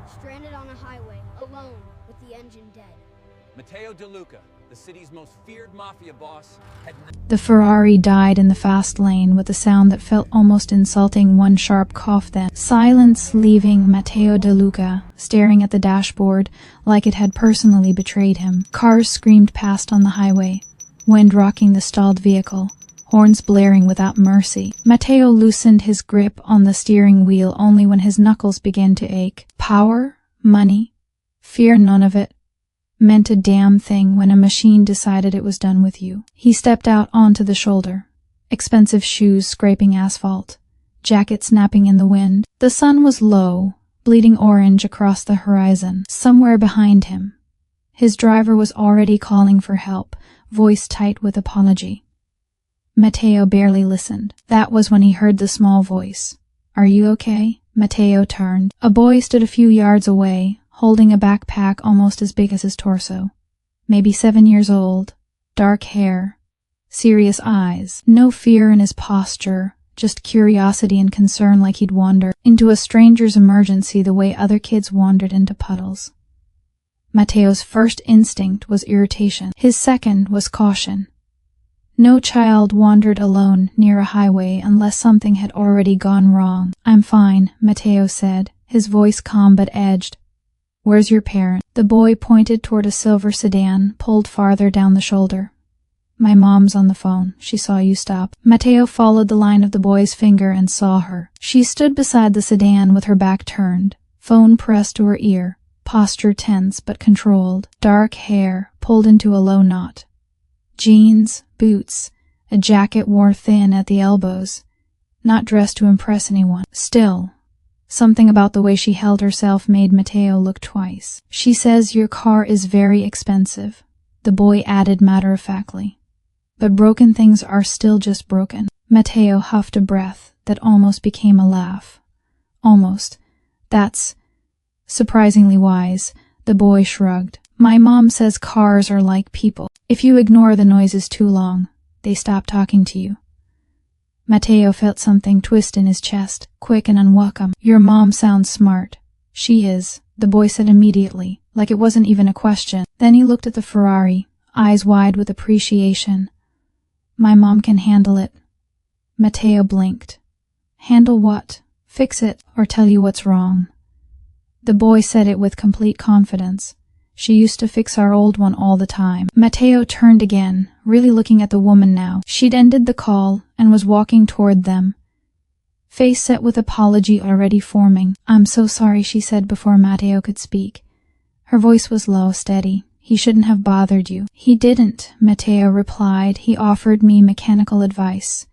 stranded on a highway, alone, with the engine dead. Matteo De Luca, the city's most feared mafia boss, had... The Ferrari died in the fast lane with a sound that felt almost insulting. One sharp cough, then silence, leaving Matteo De Luca staring at the dashboard like it had personally betrayed him. Cars screamed past on the highway, wind rocking the stalled vehicle, horns blaring without mercy. Matteo loosened his grip on the steering wheel only when his knuckles began to ache. Power, money, fear, none of it meant a damn thing when a machine decided it was done with you. He stepped out onto the shoulder, expensive shoes scraping asphalt, jacket snapping in the wind. The sun was low, bleeding orange across the horizon. Somewhere behind him, his driver was already calling for help, voice tight with apology. Matteo barely listened. That was when he heard the small voice. "Are you okay?" Matteo turned. A boy stood a few yards away, holding a backpack almost as big as his torso. Maybe 7 years old, dark hair, serious eyes. No fear in his posture, just curiosity and concern, like he'd wandered into a stranger's emergency the way other kids wandered into puddles. Matteo's first instinct was irritation. His second was caution. No child wandered alone near a highway unless something had already gone wrong. "I'm fine," Matteo said, his voice calm but edged. "Where's your parent?" The boy pointed toward a silver sedan pulled farther down the shoulder. "My mom's on the phone. She saw you stop." Matteo followed the line of the boy's finger and saw her. She stood beside the sedan with her back turned, phone pressed to her ear, posture tense but controlled, dark hair pulled into a low knot. Jeans, boots, a jacket wore thin at the elbows, not dressed to impress anyone. Still, something about the way she held herself made Matteo look twice. "She says your car is very expensive," the boy added matter-of-factly. "But broken things are still just broken." Matteo huffed a breath that almost became a laugh. "Almost. That's surprisingly wise," the boy shrugged. "My mom says cars are like people. If you ignore the noises too long, they stop talking to you." Matteo felt something twist in his chest, quick and unwelcome. "Your mom sounds smart." "She is," the boy said immediately, like it wasn't even a question. Then he looked at the Ferrari, eyes wide with appreciation. "My mom can handle it." Matteo blinked. "Handle what? Fix it, or tell you what's wrong?" The boy said it with complete confidence. "She used to fix our old one all the time." Matteo turned again, really looking at the woman now. She'd ended the call and was walking toward them, face set with apology already forming. "I'm so sorry," she said before Matteo could speak. Her voice was low, steady. "He shouldn't have bothered you." "He didn't," Matteo replied. "He offered me mechanical advice."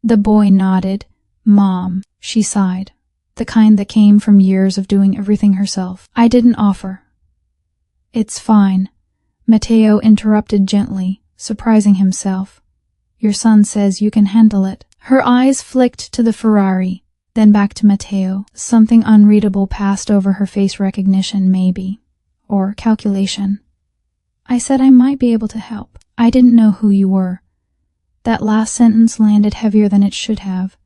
The boy nodded. "Mom," she sighed, the kind that came from years of doing everything herself. "I didn't offer." "It's fine," Matteo interrupted gently, surprising himself. "Your son says you can handle it." Her eyes flicked to the Ferrari, then back to Matteo. Something unreadable passed over her face, recognition maybe, or calculation. "I said I might be able to help. I didn't know who you were." That last sentence landed heavier than it should have.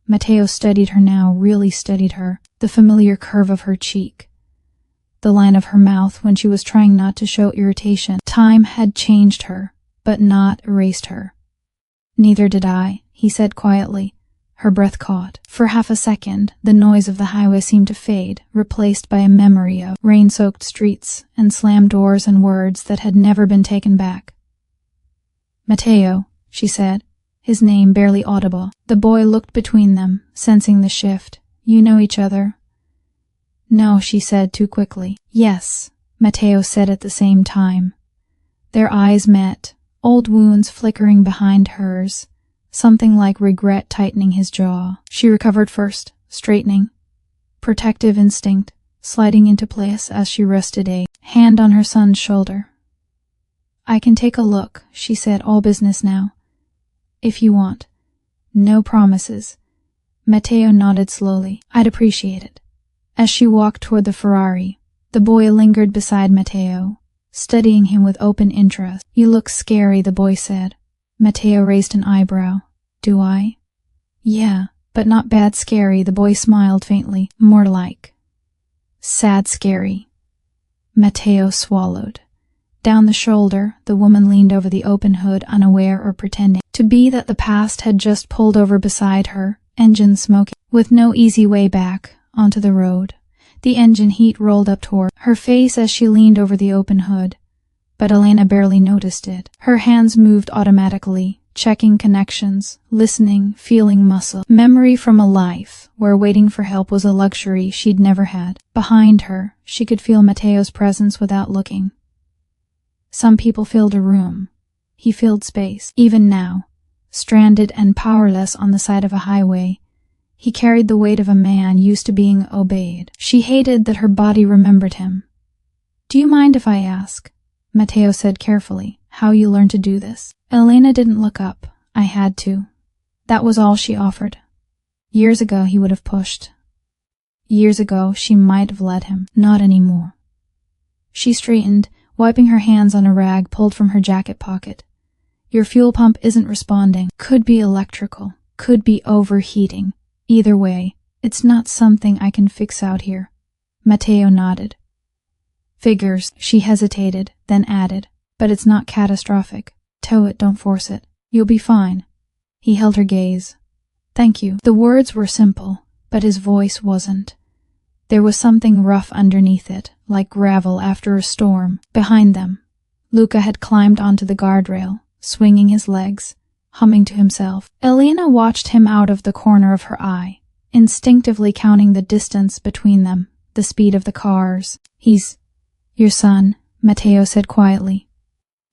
Matteo studied her now, really studied her, the familiar curve of her cheek, the line of her mouth when she was trying not to show irritation. Time had changed her, but not erased her. "Neither did I," he said quietly. Her breath caught. For half a second, the noise of the highway seemed to fade, replaced by a memory of rain-soaked streets and slammed doors and words that had never been taken back. "Matteo," she said, his name barely audible. The boy looked between them, sensing the shift. "You know each other?" "No," she said too quickly. "Yes," Matteo said at the same time. Their eyes met, old wounds flickering behind hers, something like regret tightening his jaw. She recovered first, straightening, protective instinct sliding into place as she rested a hand on her son's shoulder. "I can take a look," she said, all business now. "If you want. No promises." Matteo nodded slowly. "I'd appreciate it." As she walked toward the Ferrari, the boy lingered beside Matteo, studying him with open interest. "You look scary," the boy said. Matteo raised an eyebrow. "Do I?" "Yeah, but not bad scary," the boy smiled faintly. "More like Sad, scary. Matteo swallowed. Down the shoulder, the woman leaned over the open hood, unaware or pretending to be that the past had just pulled over beside her, engine smoking, with no easy way back onto the road. The engine heat rolled up toward her face as she leaned over the open hood, but Elena barely noticed it. Her hands moved automatically, checking connections, listening, feeling muscle. Memory from a life where waiting for help was a luxury she'd never had. Behind her, she could feel Matteo's presence without looking. Some people filled a room. He filled space. Even now, stranded and powerless on the side of a highway, he carried the weight of a man used to being obeyed. She hated that her body remembered him. "Do you mind if I ask," Matteo said carefully, "how you learned to do this?" Elena didn't look up. "I had to." That was all she offered. Years ago he would have pushed. Years ago she might have let him. Not anymore. She straightened, wiping her hands on a rag pulled from her jacket pocket. "Your fuel pump isn't responding. Could be electrical. Could be overheating. Either way, it's not something I can fix out here." Matteo nodded. "Figures." She hesitated, then added, "But it's not catastrophic. Tow it, don't force it. You'll be fine." He held her gaze. "Thank you." The words were simple, but his voice wasn't. There was something rough underneath it, like gravel after a storm. Behind them, Luca had climbed onto the guardrail, swinging his legs, humming to himself. Elena watched him out of the corner of her eye, instinctively counting the distance between them, the speed of the cars. "He's your son," Matteo said quietly.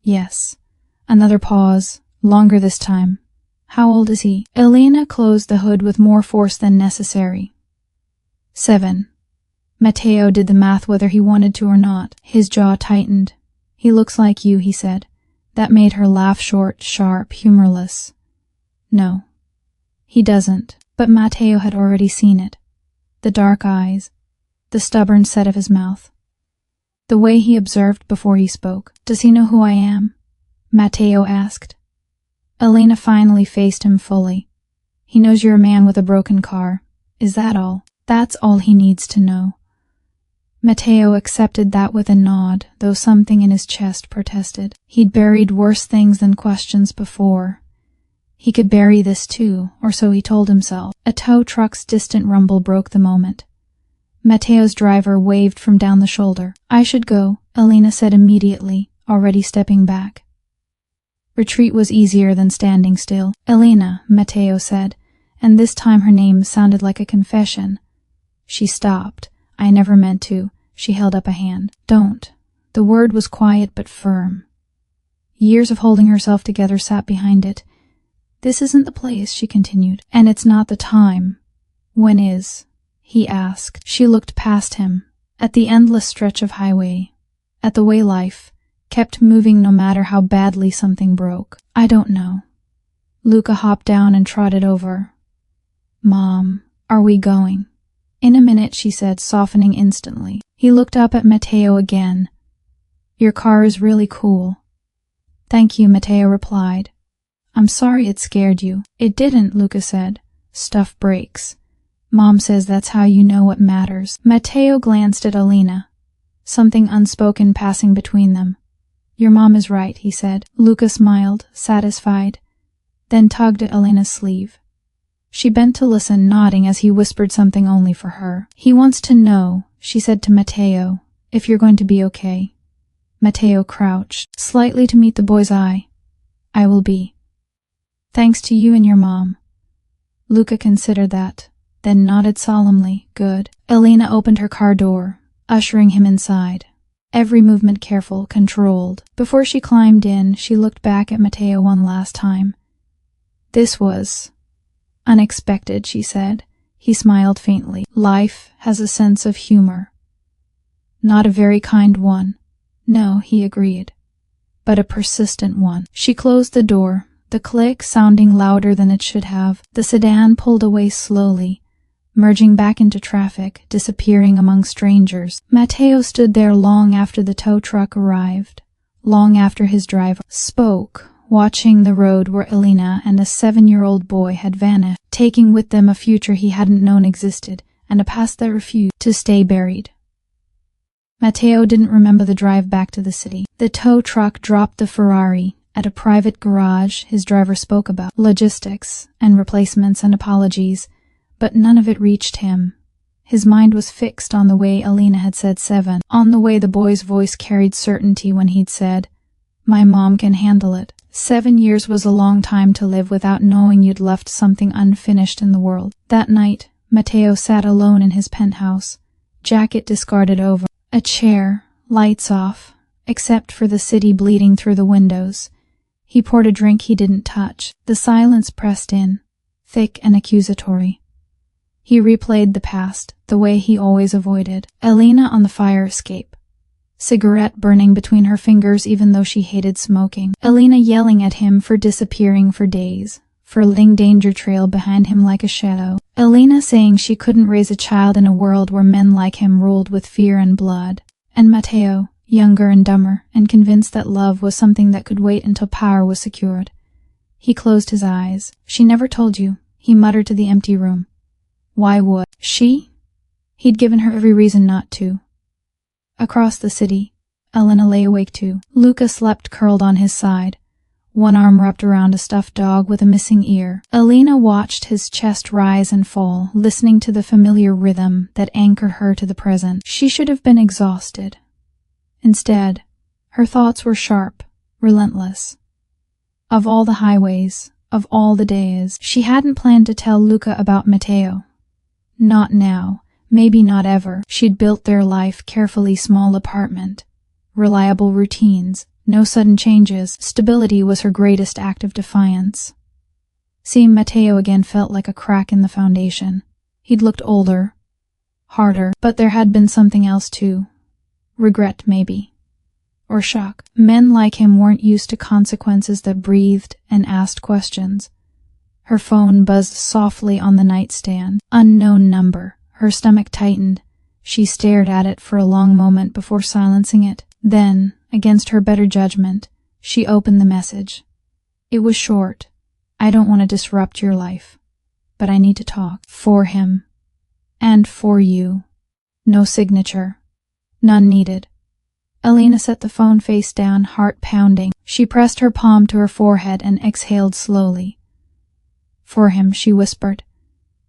"Yes." Another pause, longer this time. "How old is he?" Elena closed the hood with more force than necessary. 7. Matteo did the math whether he wanted to or not. His jaw tightened. "He looks like you," he said. That made her laugh, short, sharp, humorless. "No, he doesn't." But Matteo had already seen it. The dark eyes, the stubborn set of his mouth, the way he observed before he spoke. "Does he know who I am?" Matteo asked. Elena finally faced him fully. "He knows you're a man with a broken car. Is that all?" "That's all he needs to know." Matteo accepted that with a nod, though something in his chest protested. He'd buried worse things than questions before. He could bury this too, or so he told himself. A tow truck's distant rumble broke the moment. Matteo's driver waved from down the shoulder. "I should go," Elena said immediately, already stepping back. Retreat was easier than standing still. "Elena," Matteo said, and this time her name sounded like a confession. She stopped. "I never meant to." She held up a hand. "Don't." The word was quiet but firm. Years of holding herself together sat behind it. "This isn't the place," she continued, "and it's not the time." "When is?" he asked. She looked past him, at the endless stretch of highway, at the way life kept moving no matter how badly something broke. "I don't know." Luca hopped down and trotted over. "Mom, are we going?" "In a minute," she said, softening instantly. He looked up at Matteo again. "Your car is really cool." "Thank you," Matteo replied. "I'm sorry it scared you." "It didn't," Luca said. "Stuff breaks. Mom says that's how you know what matters." Matteo glanced at Elena, something unspoken passing between them. "Your mom is right," he said. Luca smiled, satisfied, then tugged at Elena's sleeve. She bent to listen, nodding as he whispered something only for her. "He wants to know," she said to Matteo, "if you're going to be okay." Matteo crouched slightly to meet the boy's eye. "I will be. Thanks to you and your mom." Luca considered that, then nodded solemnly. "Good." Elena opened her car door, ushering him inside. Every movement careful, controlled. Before she climbed in, she looked back at Matteo one last time. "This was unexpected," she said. He smiled faintly. "Life has a sense of humor." "Not a very kind one." "No," he agreed, "but a persistent one." She closed the door, the click sounding louder than it should have. The sedan pulled away slowly, merging back into traffic, disappearing among strangers. Matteo stood there long after the tow truck arrived, long after his driver spoke, watching the road where Elena and a 7-year-old boy had vanished, taking with them a future he hadn't known existed, and a past that refused to stay buried. Matteo didn't remember the drive back to the city. The tow truck dropped the Ferrari at a private garage. His driver spoke about logistics and replacements and apologies, but none of it reached him. His mind was fixed on the way Alina had said 7, on the way the boy's voice carried certainty when he'd said, "My mom can handle it." 7 years was a long time to live without knowing you'd left something unfinished in the world. That night, Matteo sat alone in his penthouse, jacket discarded over, a chair, lights off, except for the city bleeding through the windows. He poured a drink he didn't touch. The silence pressed in, thick and accusatory. He replayed the past, the way he always avoided. Alina on the fire escape. Cigarette burning between her fingers even though she hated smoking. Alina yelling at him for disappearing for days, for letting danger trail behind him like a shadow. Alina saying she couldn't raise a child in a world where men like him ruled with fear and blood. And Matteo, younger and dumber, and convinced that love was something that could wait until power was secured. He closed his eyes. "She never told you," he muttered to the empty room. Why would she? He'd given her every reason not to. Across the city, Elena lay awake too. Luca slept curled on his side, one arm wrapped around a stuffed dog with a missing ear. Alina watched his chest rise and fall, listening to the familiar rhythm that anchored her to the present. She should have been exhausted. Instead, her thoughts were sharp, relentless. Of all the highways, of all the days, she hadn't planned to tell Luca about Matteo. Not now, maybe not ever. She'd built their life carefully, small apartment, reliable routines, no sudden changes. Stability was her greatest act of defiance. Seeing Matteo again felt like a crack in the foundation. He'd looked older, harder, but there had been something else too. Regret, maybe. Or shock. Men like him weren't used to consequences that breathed and asked questions. Her phone buzzed softly on the nightstand. Unknown number. Her stomach tightened. She stared at it for a long moment before silencing it. Then, against her better judgment, she opened the message. It was short. "I don't want to disrupt your life, but I need to talk. For him. And for you." No signature. None needed. Alina set the phone face down, heart pounding. She pressed her palm to her forehead and exhaled slowly. "For him," she whispered.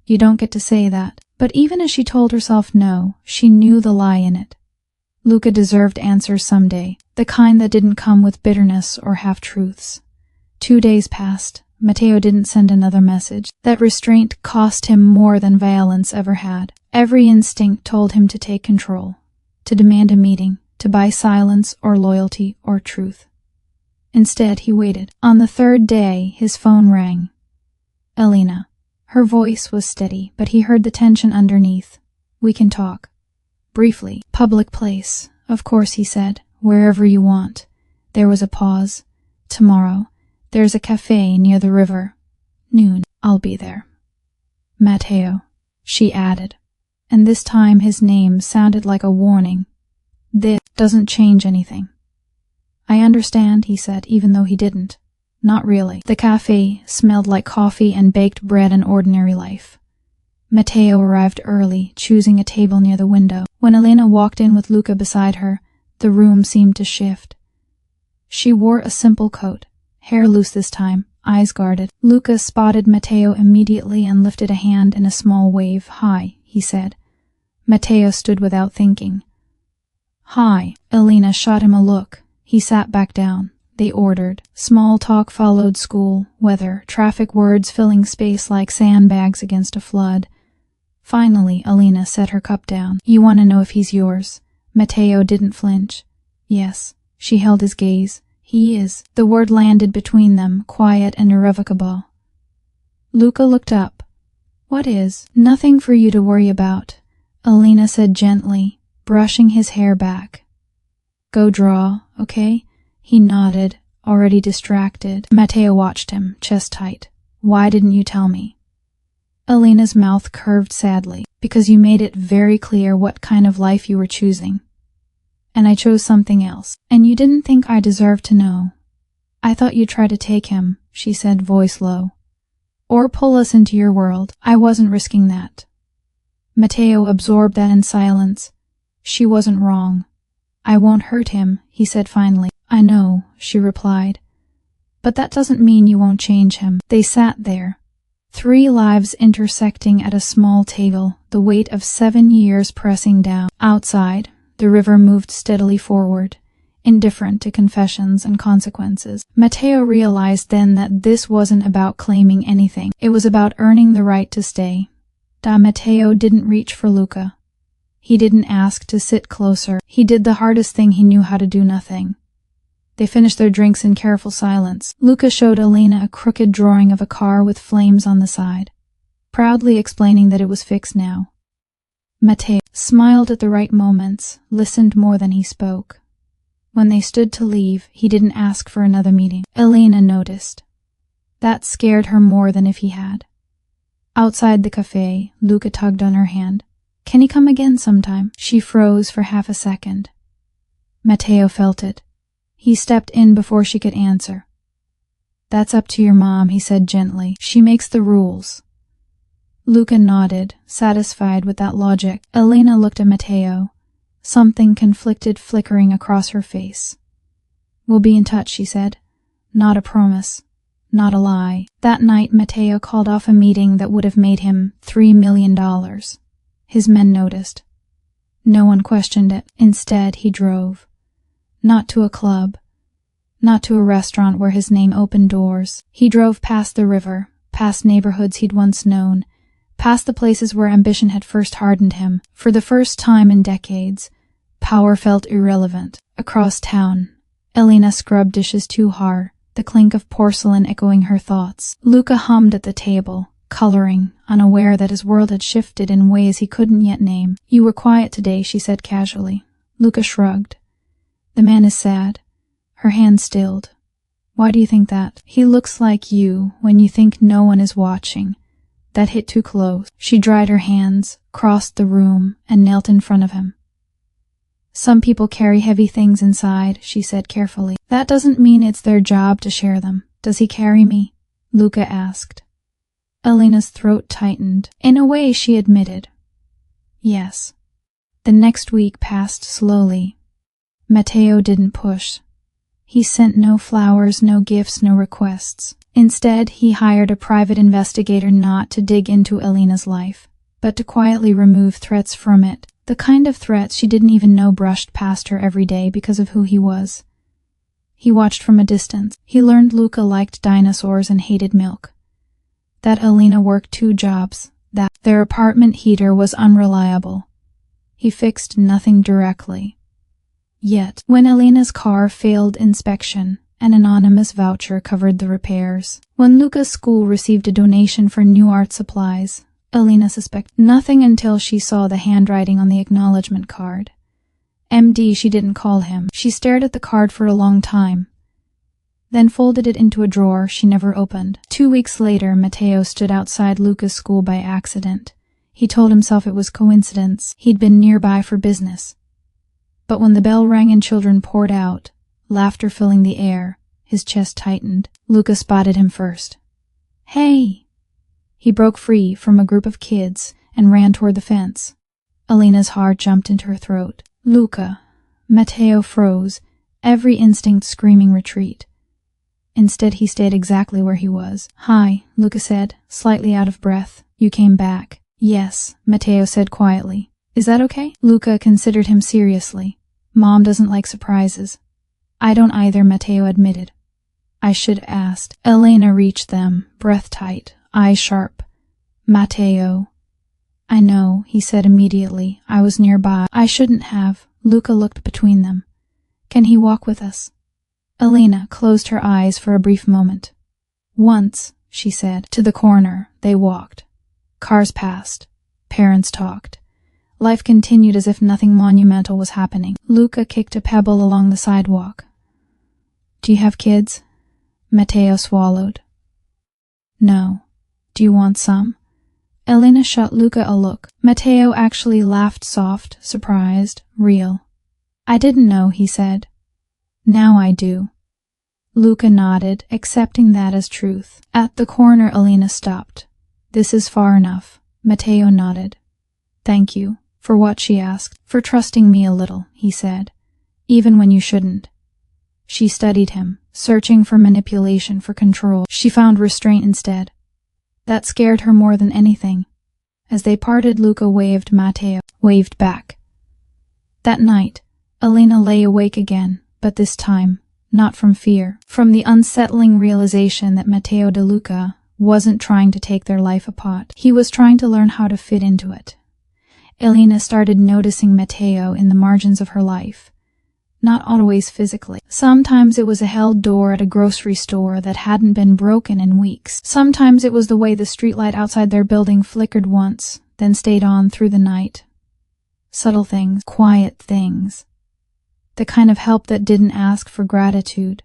"You don't get to say that." But even as she told herself no, she knew the lie in it. Luca deserved answers someday, the kind that didn't come with bitterness or half-truths. 2 days passed. Matteo didn't send another message. That restraint cost him more than violence ever had. Every instinct told him to take control, to demand a meeting, to buy silence or loyalty or truth. Instead, he waited. On the 3rd day, his phone rang. Alina. Her voice was steady, but he heard the tension underneath. "We can talk. Briefly." "Public place. Of course," he said. "Wherever you want." There was a pause. "Tomorrow. There's a cafe near the river. Noon. I'll be there." "Matteo," she added, and this time his name sounded like a warning. "This doesn't change anything." "I understand," he said, even though he didn't. Not really. The cafe smelled like coffee and baked bread and ordinary life. Matteo arrived early, choosing a table near the window. When Elena walked in with Luca beside her, the room seemed to shift. She wore a simple coat, hair loose this time, eyes guarded. Luca spotted Matteo immediately and lifted a hand in a small wave. "Hi," he said. Matteo stood without thinking. "Hi." Elena shot him a look. He sat back down. They ordered. Small talk followed: school, weather, traffic, words filling space like sandbags against a flood. Finally, Alina set her cup down. "You want to know if he's yours?" Matteo didn't flinch. "Yes." She held his gaze. "He is." The word landed between them, quiet and irrevocable. Luca looked up. "What is?" "Nothing for you to worry about," Alina said gently, brushing his hair back. "Go draw, okay?" He nodded, already distracted. Matteo watched him, chest tight. "Why didn't you tell me?" Alina's mouth curved sadly. "Because you made it very clear what kind of life you were choosing. And I chose something else. And you didn't think I deserved to know. I thought you'd try to take him," she said, voice low. "Or pull us into your world. I wasn't risking that." Matteo absorbed that in silence. She wasn't wrong. I won't hurt him, he said finally. I know, she replied. But that doesn't mean you won't change him. They sat there, 3 lives intersecting at a small table, the weight of 7 years pressing down. Outside, the river moved steadily forward, indifferent to confessions and consequences. Matteo realized then that this wasn't about claiming anything. It was about earning the right to stay. Matteo didn't reach for Luca. He didn't ask to sit closer. He did the hardest thing he knew how to do: nothing. They finished their drinks in careful silence. Luca showed Elena a crooked drawing of a car with flames on the side, proudly explaining that it was fixed now. Matteo smiled at the right moments, listened more than he spoke. When they stood to leave, he didn't ask for another meeting. Elena noticed. That scared her more than if he had. Outside the cafe, Luca tugged on her hand. Can he come again sometime? She froze for half a second. Matteo felt it. He stepped in before she could answer. That's up to your mom, he said gently. She makes the rules. Luca nodded, satisfied with that logic. Elena looked at Matteo, something conflicted flickering across her face. We'll be in touch, she said. Not a promise, not a lie. That night, Matteo called off a meeting that would have made him $3 million. His men noticed. No one questioned it. Instead, he drove. Not to a club, not to a restaurant where his name opened doors. He drove past the river, past neighborhoods he'd once known, past the places where ambition had first hardened him. For the first time in decades, power felt irrelevant. Across town, Elena scrubbed dishes too hard, the clink of porcelain echoing her thoughts. Luca hummed at the table, coloring, unaware that his world had shifted in ways he couldn't yet name. You were quiet today, she said casually. Luca shrugged. The man is sad. Her hand stilled. Why do you think that? He looks like you when you think no one is watching. That hit too close. She dried her hands, crossed the room, and knelt in front of him. Some people carry heavy things inside, she said carefully. That doesn't mean it's their job to share them. Does he carry me? Luca asked. Elena's throat tightened. In a way, she admitted. Yes. The next week passed slowly. Matteo didn't push. He sent no flowers, no gifts, no requests. Instead, he hired a private investigator not to dig into Elena's life, but to quietly remove threats from it. The kind of threats she didn't even know brushed past her every day because of who he was. He watched from a distance. He learned Luca liked dinosaurs and hated milk. That Elena worked 2 jobs. That their apartment heater was unreliable. He fixed nothing directly. Yet, when Elena's car failed inspection, an anonymous voucher covered the repairs. When Luca's school received a donation for new art supplies, Elena suspected nothing until she saw the handwriting on the acknowledgement card. MD, she didn't call him. She stared at the card for a long time, then folded it into a drawer she never opened. 2 weeks later, Matteo stood outside Luca's school by accident. He told himself it was coincidence. He'd been nearby for business. But when the bell rang and children poured out, laughter filling the air, his chest tightened. Luca spotted him first. Hey! He broke free from a group of kids and ran toward the fence. Elena's heart jumped into her throat. Luca. Matteo froze, every instinct screaming retreat. Instead, he stayed exactly where he was. Hi, Luca said, slightly out of breath. You came back. Yes, Matteo said quietly. Is that okay? Luca considered him seriously. Mom doesn't like surprises. I don't either, Matteo admitted. I should have asked. Elena reached them, breath tight, eyes sharp. Matteo. I know, he said immediately. I was nearby. I shouldn't have. Luca looked between them. Can he walk with us? Elena closed her eyes for a brief moment. Once, she said. To the corner, they walked. Cars passed. Parents talked. Life continued as if nothing monumental was happening. Luca kicked a pebble along the sidewalk. Do you have kids? Matteo swallowed. No. Do you want some? Elena shot Luca a look. Matteo actually laughed soft, surprised, real. I didn't know, he said. Now I do. Luca nodded, accepting that as truth. At the corner, Elena stopped. This is far enough. Matteo nodded. Thank you. For what, she asked. For trusting me a little, he said. even when you shouldn't. She studied him, searching for manipulation, for control. She found restraint instead. That scared her more than anything. As they parted, Luca waved. Matteo waved back. That night, Elena lay awake again, but this time, not from fear, from the unsettling realization that Matteo De Luca wasn't trying to take their life apart. He was trying to learn how to fit into it. Elena started noticing Matteo in the margins of her life. Not always physically. Sometimes it was a held door at a grocery store that hadn't been broken in weeks. Sometimes it was the way the streetlight outside their building flickered once, then stayed on through the night. Subtle things, quiet things. The kind of help that didn't ask for gratitude.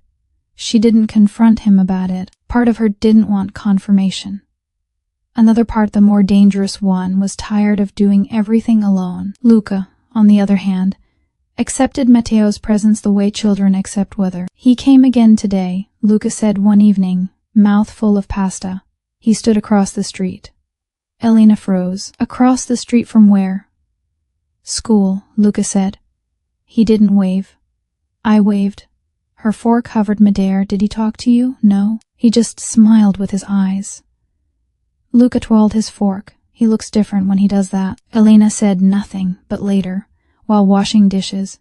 She didn't confront him about it. Part of her didn't want confirmation. Another part, the more dangerous one, was tired of doing everything alone. Luca, on the other hand, accepted Matteo's presence the way children accept weather. He came again today, Luca said one evening, mouth full of pasta. He stood across the street. Elena froze. Across the street from where? School, Luca said. He didn't wave. I waved. Her fork hovered midair. Did he talk to you? No. He just smiled with his eyes. Luca twirled his fork. He looks different when he does that. Elena said nothing, but later, while washing dishes,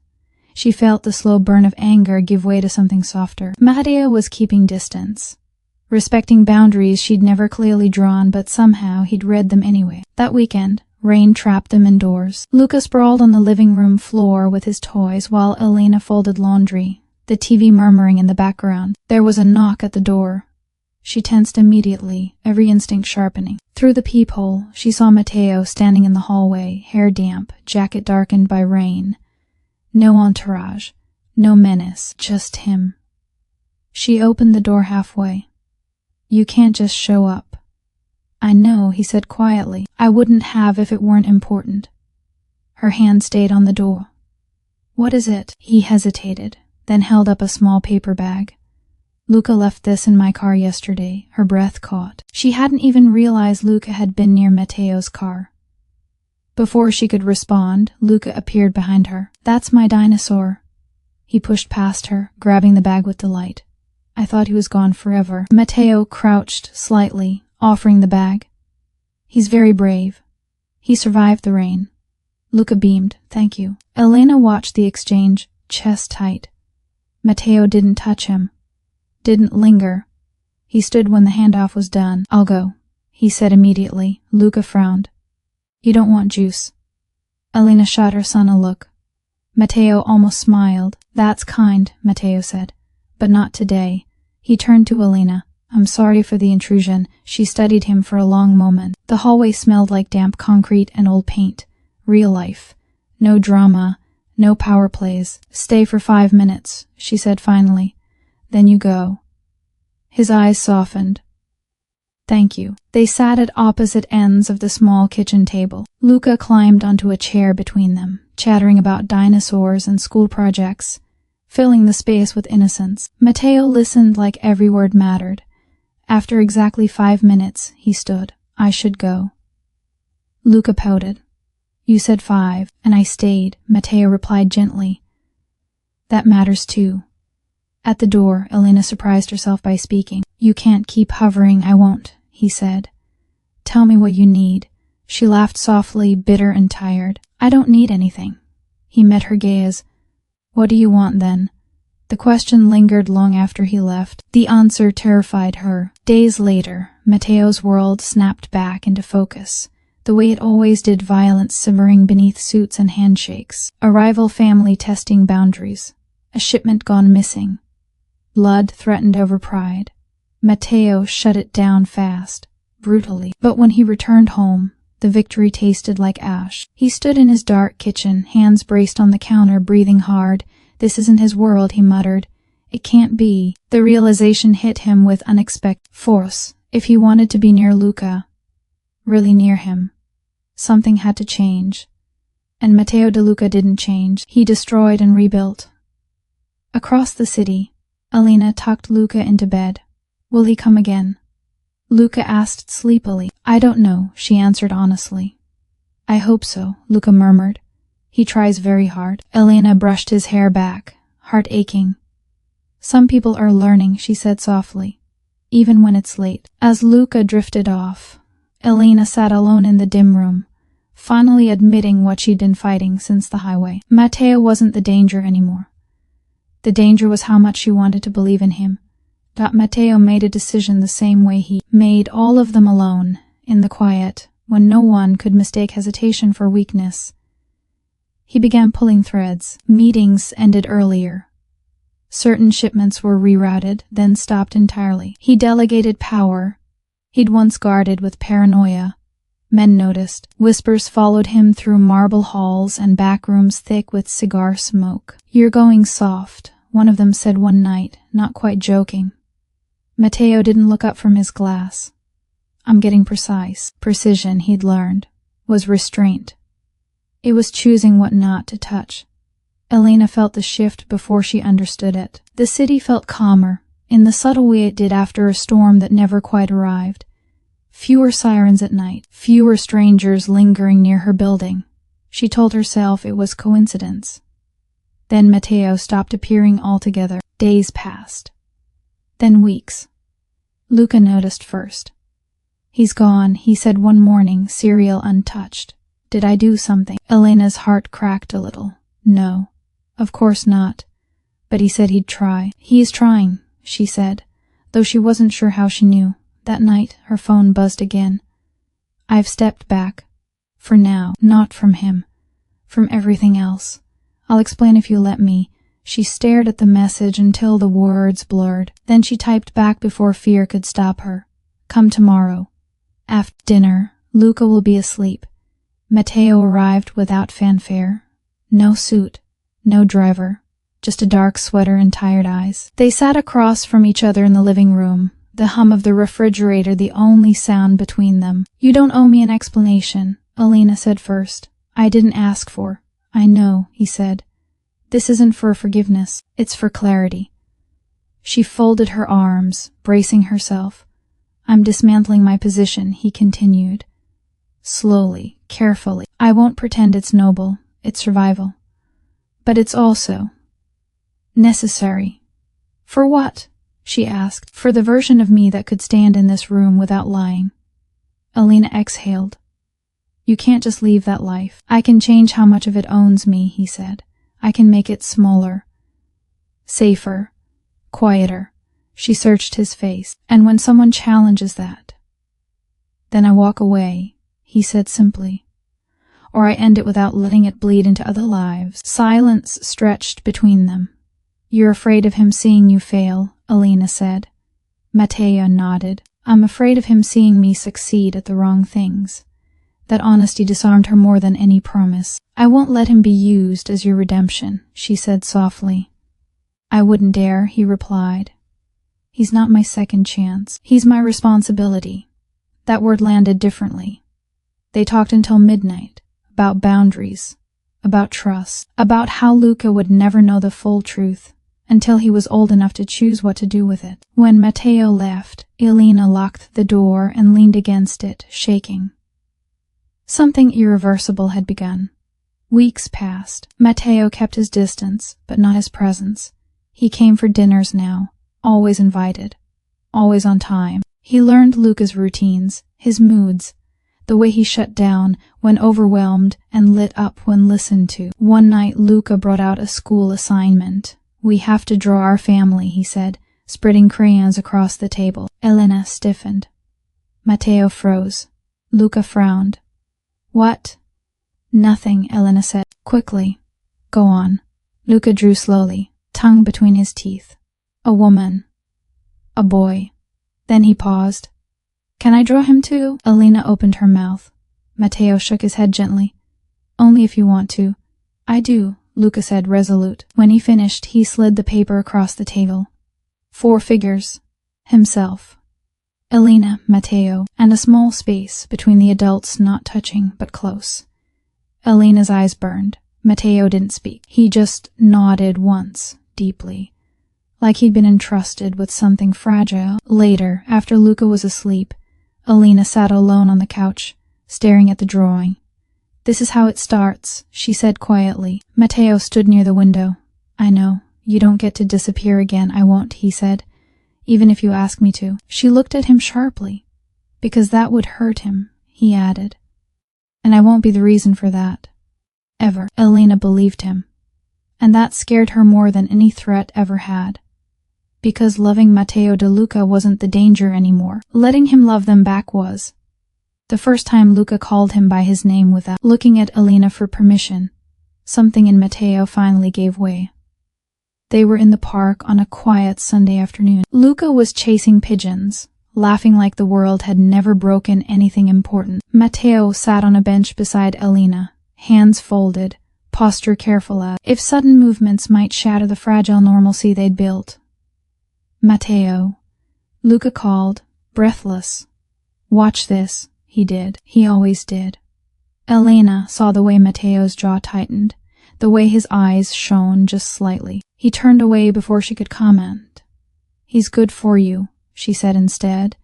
she felt the slow burn of anger give way to something softer. Matteo was keeping distance, respecting boundaries she'd never clearly drawn, but somehow he'd read them anyway. That weekend, rain trapped them indoors. Luca sprawled on the living room floor with his toys while Elena folded laundry, the TV murmuring in the background. There was a knock at the door. She tensed immediately, every instinct sharpening. Through the peephole, she saw Matteo standing in the hallway, hair damp, jacket darkened by rain. No entourage, no menace, just him. She opened the door halfway. You can't just show up. I know, he said quietly. I wouldn't have if it weren't important. Her hand stayed on the door. What is it? He hesitated, then held up a small paper bag. Luca left this in my car yesterday. Her breath caught. She hadn't even realized Luca had been near Matteo's car. Before she could respond, Luca appeared behind her. That's my dinosaur. He pushed past her, grabbing the bag with delight. I thought he was gone forever. Matteo crouched slightly, offering the bag. He's very brave. He survived the rain. Luca beamed. Thank you. Elena watched the exchange, chest tight. Matteo didn't touch him. Didn't linger. He stood when the handoff was done. I'll go, he said immediately. Luca frowned. You don't want juice. Elena shot her son a look. Matteo almost smiled. That's kind, Matteo said. But not today. He turned to Elena. I'm sorry for the intrusion. She studied him for a long moment. The hallway smelled like damp concrete and old paint. Real life. No drama. No power plays. Stay for 5 minutes, she said finally. Then you go. His eyes softened. Thank you. They sat at opposite ends of the small kitchen table. Luca climbed onto a chair between them, chattering about dinosaurs and school projects, filling the space with innocence. Matteo listened like every word mattered. After exactly 5 minutes, he stood. I should go. Luca pouted. You said 5, and I stayed, Matteo replied gently. That matters too. At the door, Elena surprised herself by speaking. You can't keep hovering. I won't, he said. Tell me what you need. She laughed softly, bitter and tired. I don't need anything. He met her gaze. What do you want then? The question lingered long after he left. The answer terrified her. Days later, Matteo's world snapped back into focus, the way it always did, violence simmering beneath suits and handshakes. A rival family testing boundaries. A shipment gone missing. Blood threatened over pride. Matteo shut it down fast, brutally. But when he returned home, the victory tasted like ash. He stood in his dark kitchen, hands braced on the counter, breathing hard. This isn't his world, he muttered. It can't be. The realization hit him with unexpected force. If he wanted to be near Luca, really near him, something had to change. And Matteo De Luca didn't change. He destroyed and rebuilt. Across the city, Elena tucked Luca into bed. Will he come again? Luca asked sleepily. I don't know, she answered honestly. I hope so, Luca murmured. He tries very hard. Elena brushed his hair back, heart aching. Some people are learning, she said softly, even when it's late. As Luca drifted off, Elena sat alone in the dim room, finally admitting what she'd been fighting since the highway. Matteo wasn't the danger anymore. The danger was how much she wanted to believe in him. Matteo made a decision the same way he made, all of them alone, in the quiet, when no one could mistake hesitation for weakness. He began pulling threads. Meetings ended earlier. Certain shipments were rerouted, then stopped entirely. He delegated power he'd once guarded with paranoia. Men noticed. Whispers followed him through marble halls and back rooms thick with cigar smoke. "You're going soft," one of them said one night, not quite joking. Matteo didn't look up from his glass. "I'm getting precise." Precision, he'd learned, was restraint. It was choosing what not to touch. Elena felt the shift before she understood it. The city felt calmer, in the subtle way it did after a storm that never quite arrived. Fewer sirens at night, fewer strangers lingering near her building. She told herself it was coincidence. Then Matteo stopped appearing altogether. Days passed. Then weeks. Luca noticed first. "He's gone," he said one morning, cereal untouched. "Did I do something?" Elena's heart cracked a little. "No, of course not. But he said he'd try." "He's trying," she said, though she wasn't sure how she knew. That night, her phone buzzed again. "I've stepped back. For now. Not from him. From everything else. I'll explain if you let me." She stared at the message until the words blurred. Then she typed back before fear could stop her. "Come tomorrow. After dinner, Luca will be asleep." Matteo arrived without fanfare. No suit, no driver, just a dark sweater and tired eyes. They sat across from each other in the living room, the hum of the refrigerator the only sound between them. "You don't owe me an explanation," Elena said first. "I didn't ask for." "I know," he said. "This isn't for forgiveness, it's for clarity." She folded her arms, bracing herself. "I'm dismantling my position," he continued. Slowly, carefully. "I won't pretend it's noble, it's survival. But it's also necessary." "For what?" she asked. "For the version of me that could stand in this room without lying." Elena exhaled. "You can't just leave that life." "I can change how much of it owns me," he said. "I can make it smaller, safer, quieter." She searched his face. "And when someone challenges that, then I walk away," he said simply. "Or I end it without letting it bleed into other lives." Silence stretched between them. "You're afraid of him seeing you fail," Elena said. Matteo nodded. "I'm afraid of him seeing me succeed at the wrong things." That honesty disarmed her more than any promise. "I won't let him be used as your redemption," she said softly. "I wouldn't dare," he replied. "He's not my second chance. He's my responsibility." That word landed differently. They talked until midnight, about boundaries, about trust, about how Luca would never know the full truth until he was old enough to choose what to do with it. When Matteo left, Elena locked the door and leaned against it, shaking. Something irreversible had begun. Weeks passed. Matteo kept his distance, but not his presence. He came for dinners now, always invited, always on time. He learned Luca's routines, his moods, the way he shut down when overwhelmed and lit up when listened to. One night Luca brought out a school assignment. "We have to draw our family," he said, spreading crayons across the table. Elena stiffened. Matteo froze. Luca frowned. "What?" "Nothing," Elena said. "Quickly. Go on." Luca drew slowly, tongue between his teeth. "A woman. A boy." Then he paused. "Can I draw him too?" Elena opened her mouth. Matteo shook his head gently. "Only if you want to." "I do," Luca said, resolute. When he finished, he slid the paper across the table. 4 figures. Himself, Elena, Matteo, and a small space between the adults, not touching, but close. Elena's eyes burned. Matteo didn't speak. He just nodded once, deeply, like he'd been entrusted with something fragile. Later, after Luca was asleep, Elena sat alone on the couch, staring at the drawing. This is how it starts, she said quietly. Matteo stood near the window. I know. You don't get to disappear again. I won't, he said. Even if you ask me to. She looked at him sharply. Because that would hurt him, he added. And I won't be the reason for that. Ever. Elena believed him. And that scared her more than any threat ever had. Because loving Matteo De Luca wasn't the danger anymore. Letting him love them back was. The first time Luca called him by his name without looking at Elena for permission, something in Matteo finally gave way. They were in the park on a quiet Sunday afternoon. Luca was chasing pigeons, laughing like the world had never broken anything important. Matteo sat on a bench beside Elena, hands folded, posture careful as if sudden movements might shatter the fragile normalcy they'd built. Matteo, Luca called, breathless. Watch this. He did. He always did. Elena saw the way Matteo's jaw tightened, the way his eyes shone just slightly. He turned away before she could comment. He's good for you, she said instead.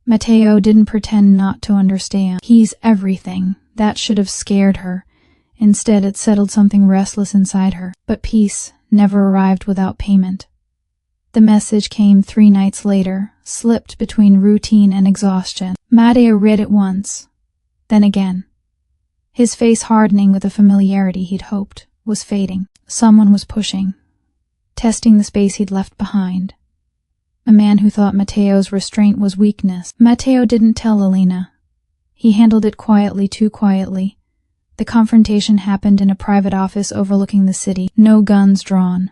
Matteo didn't pretend not to understand. He's everything. That should have scared her. Instead, it settled something restless inside her. But peace never arrived without payment. The message came 3 nights later, slipped between routine and exhaustion. Matteo read it once, then again. His face hardening with the familiarity he'd hoped was fading. Someone was pushing, testing the space he'd left behind. A man who thought Matteo's restraint was weakness. Matteo didn't tell Elena. He handled it quietly, too quietly. The confrontation happened in a private office overlooking the city. No guns drawn.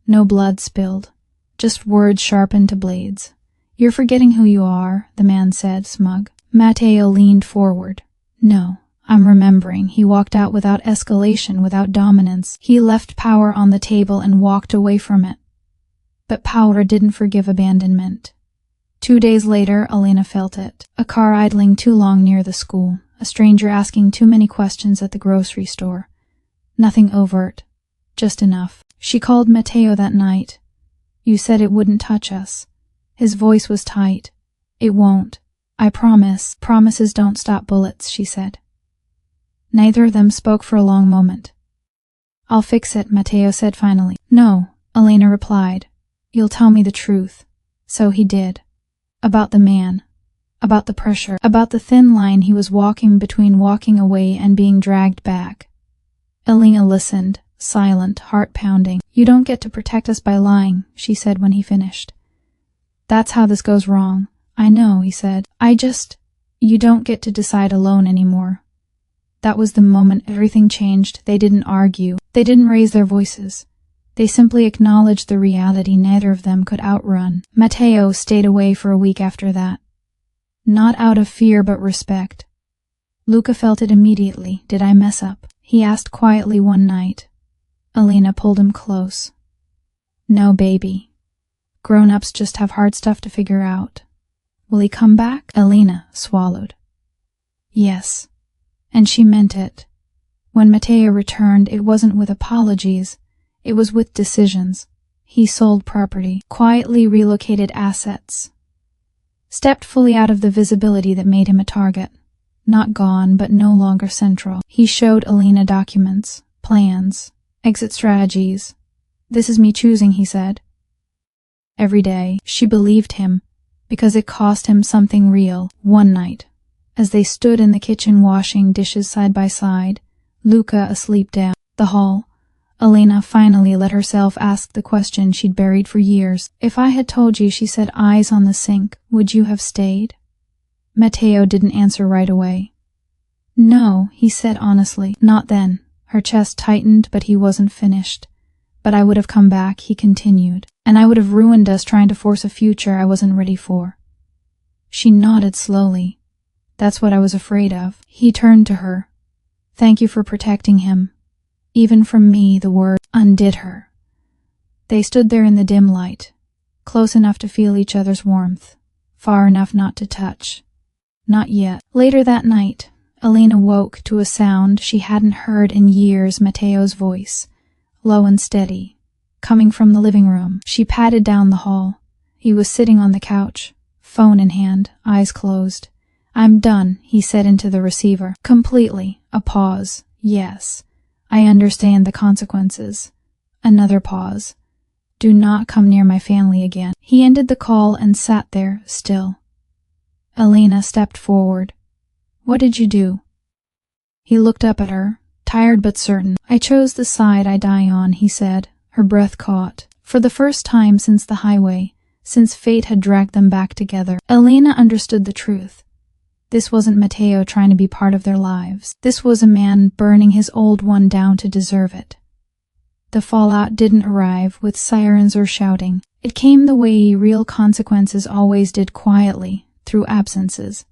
No blood spilled. Just words sharpened to blades. You're forgetting who you are, the man said, smug. Matteo leaned forward. No, I'm remembering. He walked out without escalation, without dominance. He left power on the table and walked away from it. But power didn't forgive abandonment. 2 days later, Elena felt it. A car idling too long near the school. A stranger asking too many questions at the grocery store. Nothing overt. Just enough. She called Matteo that night. You said it wouldn't touch us. His voice was tight. It won't. I promise. Promises don't stop bullets, she said. Neither of them spoke for a long moment. I'll fix it, Matteo said finally. No, Elena replied. You'll tell me the truth. So he did. About the man. About the pressure. About the thin line he was walking between walking away and being dragged back. Elena listened. Silent, heart-pounding. You don't get to protect us by lying, she said when he finished. That's how this goes wrong. I know, he said. You don't get to decide alone anymore. That was the moment everything changed. They didn't argue. They didn't raise their voices. They simply acknowledged the reality neither of them could outrun. Matteo stayed away for a week after that. Not out of fear but respect. Luca felt it immediately. Did I mess up? He asked quietly one night. Elena pulled him close. No, baby. Grown-ups just have hard stuff to figure out. Will he come back? Elena swallowed. Yes. And she meant it. When Matteo returned, it wasn't with apologies. It was with decisions. He sold property, quietly relocated assets, stepped fully out of the visibility that made him a target. Not gone, but no longer central. He showed Elena documents, plans, exit strategies. This is me choosing, he said. Every day, she believed him, because it cost him something real. One night, as they stood in the kitchen washing dishes side by side, Luca asleep down the hall, Elena finally let herself ask the question she'd buried for years. If I had told you, she said, eyes on the sink, would you have stayed? Matteo didn't answer right away. No, he said honestly, not then. Her chest tightened, but he wasn't finished. But I would have come back, he continued, and I would have ruined us trying to force a future I wasn't ready for. She nodded slowly. That's what I was afraid of. He turned to her. Thank you for protecting him. Even from me, the word undid her. They stood there in the dim light, close enough to feel each other's warmth, far enough not to touch. Not yet. Later that night, Elena woke to a sound she hadn't heard in years, Matteo's voice, low and steady, coming from the living room. She patted down the hall. He was sitting on the couch, phone in hand, eyes closed. I'm done, he said into the receiver. Completely. A pause. Yes. I understand the consequences. Another pause. Do not come near my family again. He ended the call and sat there, still. Elena stepped forward. What did you do? He looked up at her, tired but certain. I chose the side I die on, he said, her breath caught. For the first time since the highway, since fate had dragged them back together, Elena understood the truth. This wasn't Matteo trying to be part of their lives. This was a man burning his old one down to deserve it. The fallout didn't arrive with sirens or shouting. It came the way real consequences always did, quietly, through absences.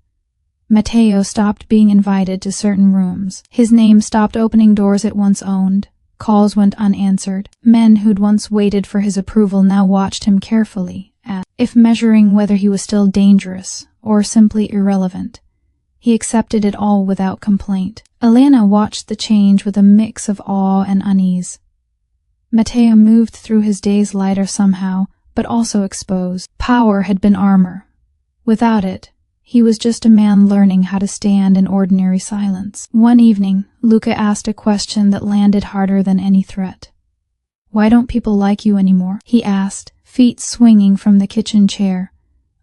Matteo stopped being invited to certain rooms. His name stopped opening doors it once owned. Calls went unanswered. Men who'd once waited for his approval now watched him carefully, as if measuring whether he was still dangerous or simply irrelevant. He accepted it all without complaint. Elena watched the change with a mix of awe and unease. Matteo moved through his days lighter somehow, but also exposed. Power had been armor. Without it, he was just a man learning how to stand in ordinary silence. One evening, Luca asked a question that landed harder than any threat. Why don't people like you anymore? He asked, feet swinging from the kitchen chair.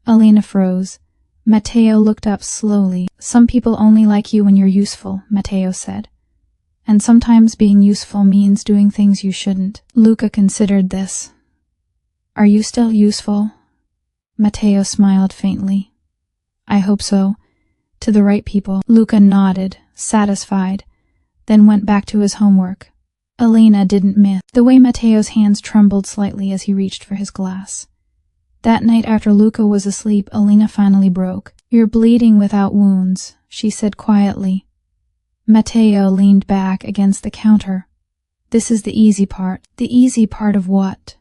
Elena froze. Matteo looked up slowly. Some people only like you when you're useful, Matteo said. And sometimes being useful means doing things you shouldn't. Luca considered this. Are you still useful? Matteo smiled faintly. I hope so. To the right people. Luca nodded, satisfied, then went back to his homework. Elena didn't miss the way Matteo's hands trembled slightly as he reached for his glass. That night after Luca was asleep, Elena finally broke. You're bleeding without wounds, she said quietly. Matteo leaned back against the counter. This is the easy part. The easy part of what?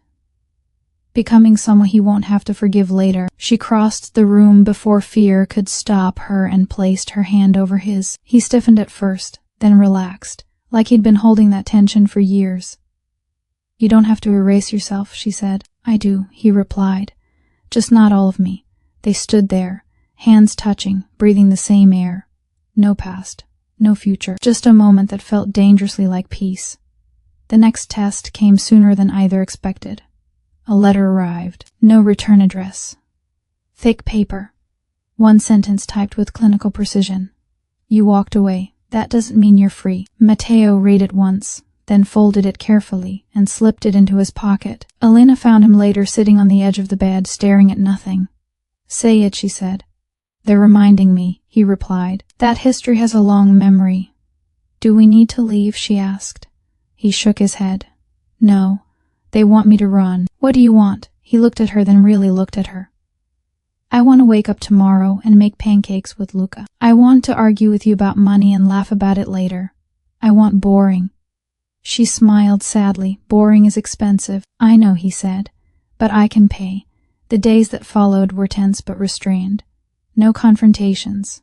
Becoming someone he won't have to forgive later. She crossed the room before fear could stop her and placed her hand over his. He stiffened at first, then relaxed, like he'd been holding that tension for years. You don't have to erase yourself, she said. I do, he replied. Just not all of me. They stood there, hands touching, breathing the same air. No past, no future, just a moment that felt dangerously like peace. The next test came sooner than either expected. A letter arrived. No return address. Thick paper. One sentence typed with clinical precision. You walked away. That doesn't mean you're free. Matteo read it once, then folded it carefully and slipped it into his pocket. Elena found him later sitting on the edge of the bed, staring at nothing. Say it, she said. They're reminding me, he replied. That history has a long memory. Do we need to leave, she asked. He shook his head. No. They want me to run. What do you want? He looked at her, then really looked at her. I want to wake up tomorrow and make pancakes with Luca. I want to argue with you about money and laugh about it later. I want boring. She smiled sadly. Boring is expensive. I know, he said, but I can pay. The days that followed were tense but restrained. No confrontations.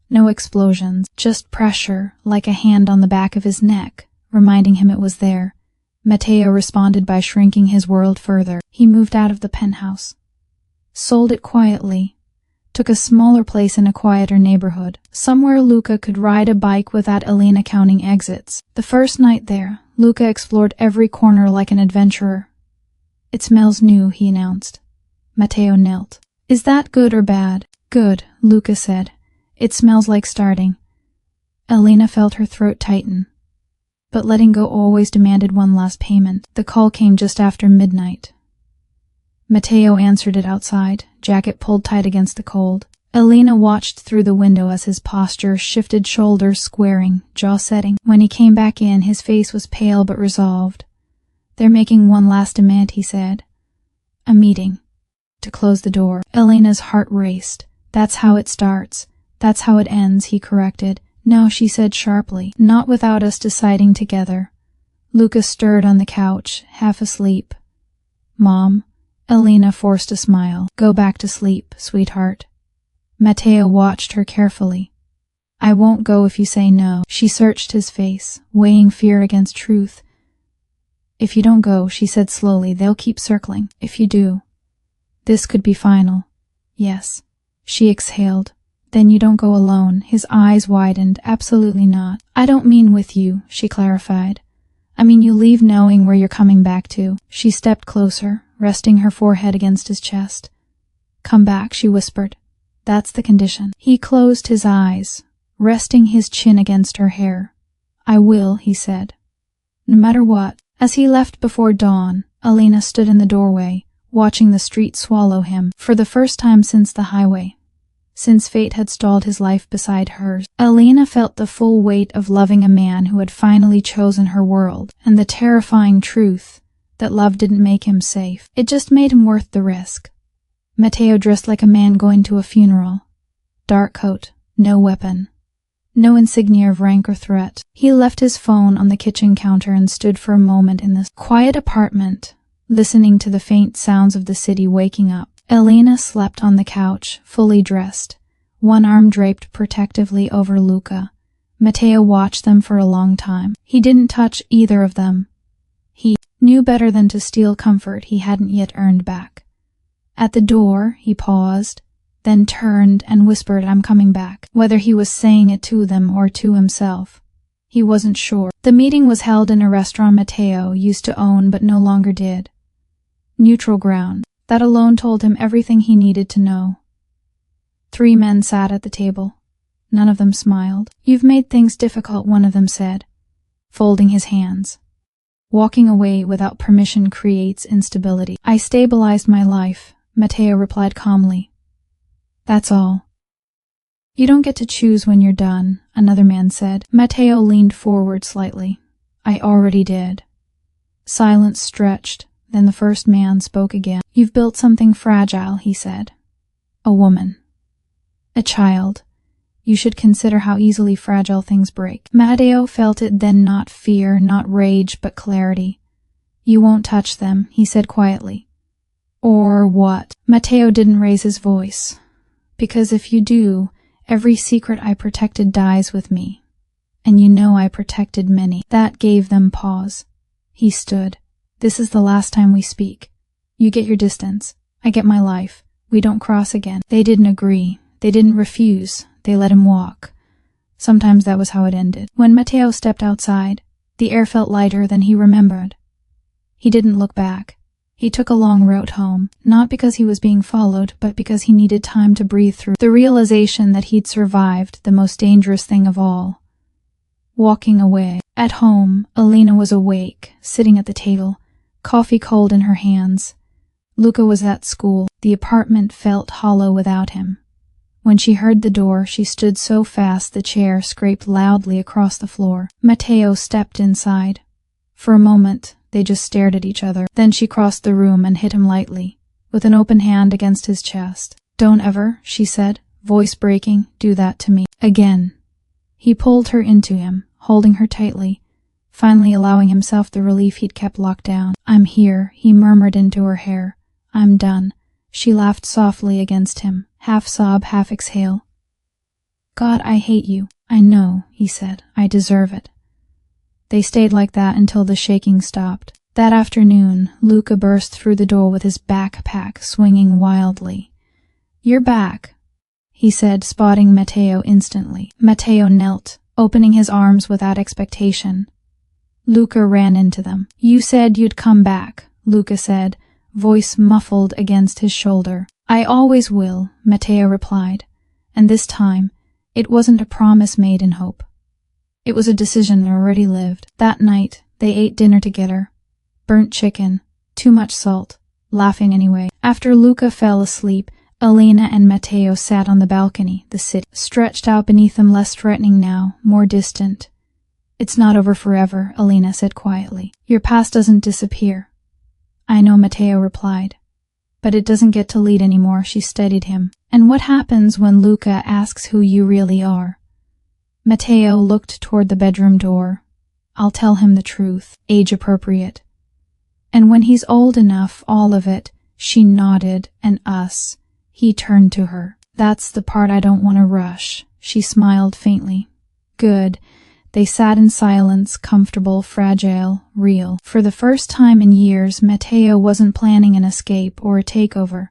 No explosions. Just pressure, like a hand on the back of his neck, reminding him it was there. Matteo responded by shrinking his world further. He moved out of the penthouse. Sold it quietly. Took a smaller place in a quieter neighborhood. Somewhere Luca could ride a bike without Elena counting exits. The first night there, Luca explored every corner like an adventurer. It smells new, he announced. Matteo knelt. Is that good or bad? Good, Luca said. It smells like starting. Elena felt her throat tighten. But letting go always demanded one last payment. The call came just after midnight. Matteo answered it outside, jacket pulled tight against the cold. Elena watched through the window as his posture shifted, shoulders squaring, jaw setting. When he came back in, his face was pale but resolved. They're making one last demand, he said. A meeting. To close the door. Elena's heart raced. That's how it starts. That's how it ends, he corrected. No, she said sharply. Not without us deciding together. Luca stirred on the couch, half asleep. Mom. Elena forced a smile. Go back to sleep, sweetheart. Matteo watched her carefully. I won't go if you say no. She searched his face, weighing fear against truth. If you don't go, she said slowly, they'll keep circling. If you do. This could be final. Yes. She exhaled. Then you don't go alone. His eyes widened. Absolutely not. I don't mean with you, she clarified. I mean you leave knowing where you're coming back to. She stepped closer, resting her forehead against his chest. Come back, she whispered. That's the condition. He closed his eyes, resting his chin against her hair. I will, he said. No matter what. As he left before dawn, Alina stood in the doorway, watching the street swallow him for the first time since the highway. Since fate had stalled his life beside hers, Alina felt the full weight of loving a man who had finally chosen her world, and the terrifying truth that love didn't make him safe. It just made him worth the risk. Matteo dressed like a man going to a funeral. Dark coat, no weapon, no insignia of rank or threat. He left his phone on the kitchen counter and stood for a moment in this quiet apartment, listening to the faint sounds of the city waking up. Alina slept on the couch, fully dressed, one arm draped protectively over Luca. Matteo watched them for a long time. He didn't touch either of them. He knew better than to steal comfort he hadn't yet earned back. At the door, he paused, then turned and whispered, I'm coming back. Whether he was saying it to them or to himself, he wasn't sure. The meeting was held in a restaurant Matteo used to own but no longer did. Neutral ground. That alone told him everything he needed to know. 3 men sat at the table. None of them smiled. You've made things difficult, one of them said, folding his hands. Walking away without permission creates instability. I stabilized my life, Matteo replied calmly. That's all. You don't get to choose when you're done, another man said. Matteo leaned forward slightly. I already did. Silence stretched. Then the first man spoke again. You've built something fragile, he said. A woman. A child. You should consider how easily fragile things break. Matteo felt it then, not fear, not rage, but clarity. You won't touch them, he said quietly. Or what? Matteo didn't raise his voice. Because if you do, every secret I protected dies with me. And you know I protected many. That gave them pause. He stood. This is the last time we speak. You get your distance. I get my life. We don't cross again. They didn't agree. They didn't refuse. They let him walk. Sometimes that was how it ended. When Matteo stepped outside, the air felt lighter than he remembered. He didn't look back. He took a long route home, not because he was being followed, but because he needed time to breathe through the realization that he'd survived the most dangerous thing of all. Walking away. At home, Alina was awake, sitting at the table, coffee cold in her hands. Luca was at school. The apartment felt hollow without him. When she heard the door, she stood so fast the chair scraped loudly across the floor. Matteo stepped inside. For a moment, they just stared at each other. Then she crossed the room and hit him lightly, with an open hand against his chest. Don't ever, she said, voice breaking, do that to me again. He pulled her into him, holding her tightly, finally allowing himself the relief he'd kept locked down. I'm here, he murmured into her hair. I'm done. She laughed softly against him, half sob, half exhale. God, I hate you. I know, he said. I deserve it. They stayed like that until the shaking stopped. That afternoon, Luca burst through the door with his backpack swinging wildly. You're back, he said, spotting Matteo instantly. Matteo knelt, opening his arms without expectation. Luca ran into them. You said you'd come back, Luca said, voice muffled against his shoulder. I always will, Matteo replied, and this time, it wasn't a promise made in hope. It was a decision already lived. That night, they ate dinner together. Burnt chicken, too much salt, laughing anyway. After Luca fell asleep, Alina and Matteo sat on the balcony, the city stretched out beneath them, less threatening now, more distant. It's not over forever, Alina said quietly. Your past doesn't disappear. I know, Matteo replied. But it doesn't get to lead anymore, she steadied him. And what happens when Luca asks who you really are? Matteo looked toward the bedroom door. I'll tell him the truth, age appropriate. And when he's old enough, all of it, she nodded, and us. He turned to her. That's the part I don't want to rush, she smiled faintly. Good. They sat in silence, comfortable, fragile, real. For the first time in years, Matteo wasn't planning an escape or a takeover.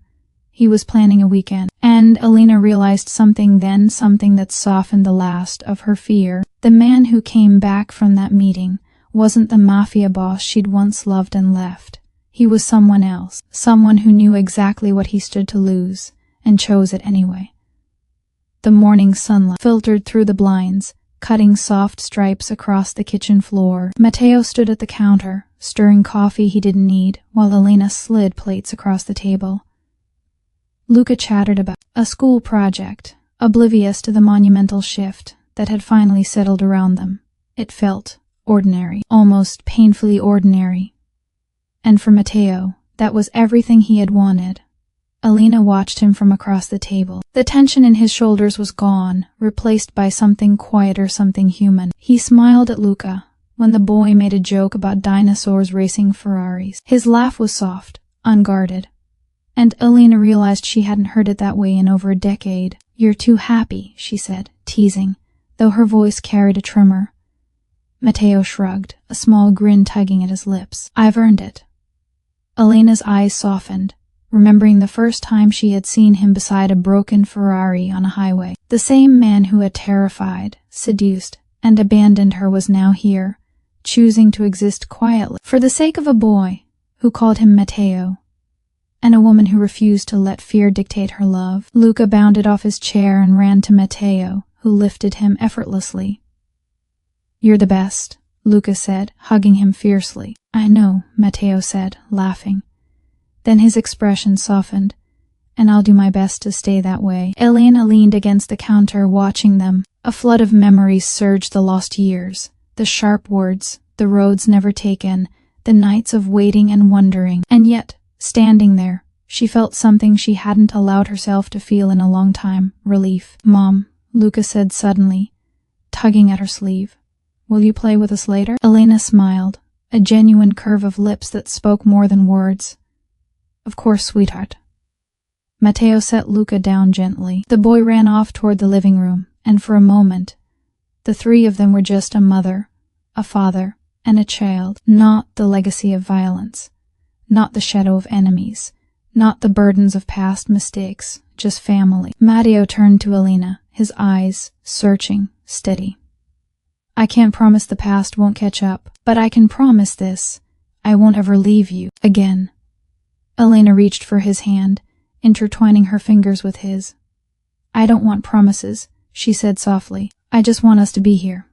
He was planning a weekend. And Elena realized something then, something that softened the last of her fear. The man who came back from that meeting wasn't the mafia boss she'd once loved and left. He was someone else, someone who knew exactly what he stood to lose, and chose it anyway. The morning sunlight filtered through the blinds, cutting soft stripes across the kitchen floor. Matteo stood at the counter, stirring coffee he didn't need, while Elena slid plates across the table. Luca chattered about a school project, oblivious to the monumental shift that had finally settled around them. It felt ordinary, almost painfully ordinary. And for Matteo, that was everything he had wanted. Elena watched him from across the table. The tension in his shoulders was gone, replaced by something quieter, something human. He smiled at Luca when the boy made a joke about dinosaurs racing Ferraris. His laugh was soft, unguarded. And Elena realized she hadn't heard it that way in over a decade. "You're too happy," she said, teasing, though her voice carried a tremor. Matteo shrugged, a small grin tugging at his lips. "I've earned it." Elena's eyes softened, remembering the first time she had seen him beside a broken Ferrari on a highway. The same man who had terrified, seduced, and abandoned her was now here, choosing to exist quietly for the sake of a boy who called him Matteo, and a woman who refused to let fear dictate her love. Luca bounded off his chair and ran to Matteo, who lifted him effortlessly. "You're the best," Luca said, hugging him fiercely. "I know," Matteo said, laughing. Then his expression softened. "And I'll do my best to stay that way." Elena leaned against the counter, watching them. A flood of memories surged, the lost years, the sharp words, the roads never taken, the nights of waiting and wondering. And yet, standing there, she felt something she hadn't allowed herself to feel in a long time: relief. "Mom," Luca said suddenly, tugging at her sleeve. "Will you play with us later?" Elena smiled, a genuine curve of lips that spoke more than words. "Of course, sweetheart." Matteo set Luca down gently. The boy ran off toward the living room, and for a moment, the three of them were just a mother, a father, and a child. Not the legacy of violence, not the shadow of enemies, not the burdens of past mistakes, just family. Matteo turned to Elena, his eyes searching, steady. "I can't promise the past won't catch up, but I can promise this: I won't ever leave you again." Elena reached for his hand, intertwining her fingers with his. "I don't want promises," she said softly. "I just want us to be here.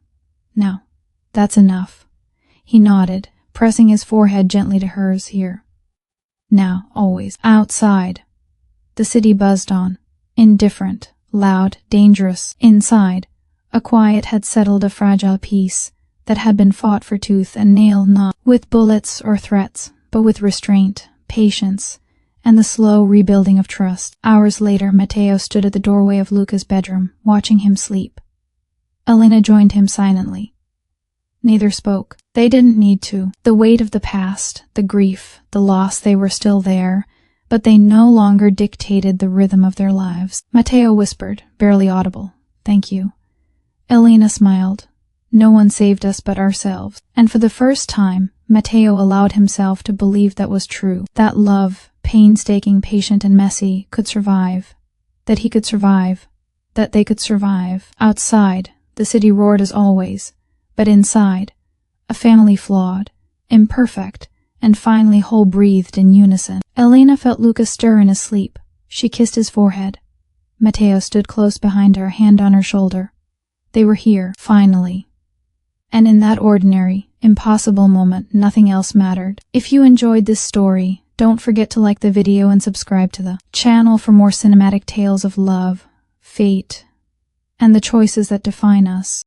Now, that's enough." He nodded, pressing his forehead gently to hers. "Here. Now, always." Outside, the city buzzed on, indifferent, loud, dangerous. Inside, a quiet had settled, a fragile peace that had been fought for tooth and nail, not with bullets or threats, but with restraint, patience, and the slow rebuilding of trust. Hours later, Matteo stood at the doorway of Luca's bedroom, watching him sleep. Elena joined him silently. Neither spoke. They didn't need to. The weight of the past, the grief, the loss, they were still there, but they no longer dictated the rhythm of their lives. Matteo whispered, barely audible, "Thank you." Elena smiled. "No one saved us but ourselves." And for the first time, Matteo allowed himself to believe that was true. That love, painstaking, patient, and messy, could survive. That he could survive. That they could survive. Outside, the city roared as always. But inside, a family flawed, imperfect, and finally whole-breathed in unison. Elena felt Luca stir in his sleep. She kissed his forehead. Matteo stood close behind her, hand on her shoulder. They were here, finally. And in that ordinary, impossible moment, nothing else mattered. If you enjoyed this story, don't forget to like the video and subscribe to the channel for more cinematic tales of love, fate, and the choices that define us.